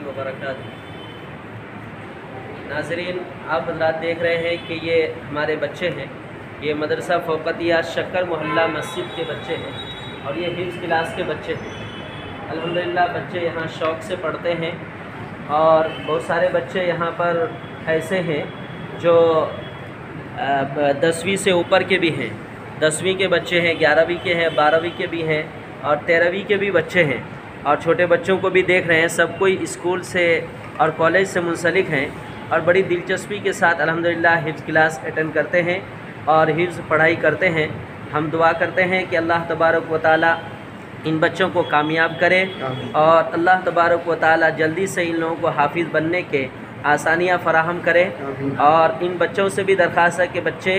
व बरकातुहू। नाज़रीन, आप हज़रात देख रहे हैं कि ये हमारे बच्चे हैं, ये मदरसा फ़ौक़तिया शक्कर मोहल्ला मस्जिद के बच्चे हैं और ये हिफ्ज़ क्लास के बच्चे हैं। अल्हम्दुलिल्लाह बच्चे यहाँ शौक़ से पढ़ते हैं और बहुत सारे बच्चे यहाँ पर ऐसे हैं जो 10वीं से ऊपर के भी हैं, 10वीं के बच्चे हैं, 11वीं के हैं, 12वीं के भी हैं और 13वीं के भी बच्चे हैं। और छोटे बच्चों को भी देख रहे हैं, सब कोई स्कूल से और कॉलेज से मुंसलिक हैं और बड़ी दिलचस्पी के साथ अल्हम्दुलिल्लाह हिफ्ज़ क्लास अटेंड करते हैं और हिफ्ज़ पढ़ाई करते हैं। हम दुआ करते हैं कि अल्लाह तबारक व तआला इन बच्चों को कामयाब करे और अल्लाह तबारक व तआला जल्दी से इन लोगों को हाफिज़ बनने के आसानियाँ फ़राहम करे। और इन बच्चों से भी दरख्वास्त है कि बच्चे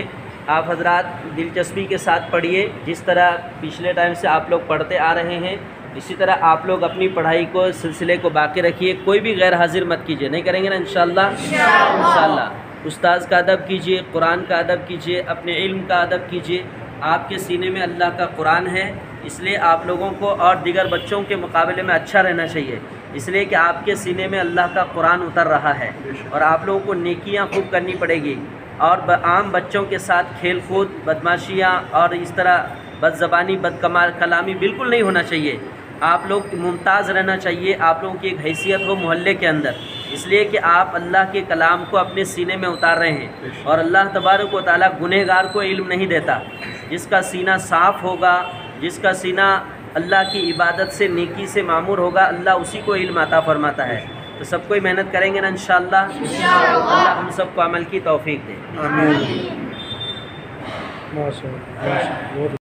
आप हज़रात दिलचस्पी के साथ पढ़िए, जिस तरह पिछले टाइम से आप लोग पढ़ते आ रहे हैं इसी तरह आप लोग अपनी पढ़ाई को सिलसिले को बाकी रखिए। कोई भी गैर हाजिर मत कीजिए, नहीं करेंगे ना इंशाअल्लाह। उस्ताद का अदब कीजिए, कुरान का अदब कीजिए, अपने इल्म का अदब कीजिए। आपके सीने में अल्लाह का कुरान है, इसलिए आप लोगों को और दीगर बच्चों के मुकाबले में अच्छा रहना चाहिए, इसलिए कि आपके सीने में अल्लाह का कुरान उतर रहा है और आप लोगों को नेकियां खूब करनी पड़ेगी। और आम बच्चों के साथ खेल कूद, बदमाशियाँ और इस तरह बदज़बानी, बदकमाल कलामी बिल्कुल नहीं होना चाहिए। आप लोग मुमताज़ रहना चाहिए, आप लोगों की एक हैसियत हो मोहल्ले के अंदर, इसलिए कि आप अल्लाह के कलाम को अपने सीने में उतार रहे हैं। और अल्लाह तबारक व तआला गुनहगार को इल्म नहीं देता। जिसका सीना साफ़ होगा, जिसका सीना अल्लाह की इबादत से, नेकी से मामूर होगा, अल्लाह उसी को इल्म अता फरमाता है। तो सब कोई मेहनत करेंगे ना इंशाअल्लाह। अल्लाह हम सबको अमल की तौफीक दे। आमीन।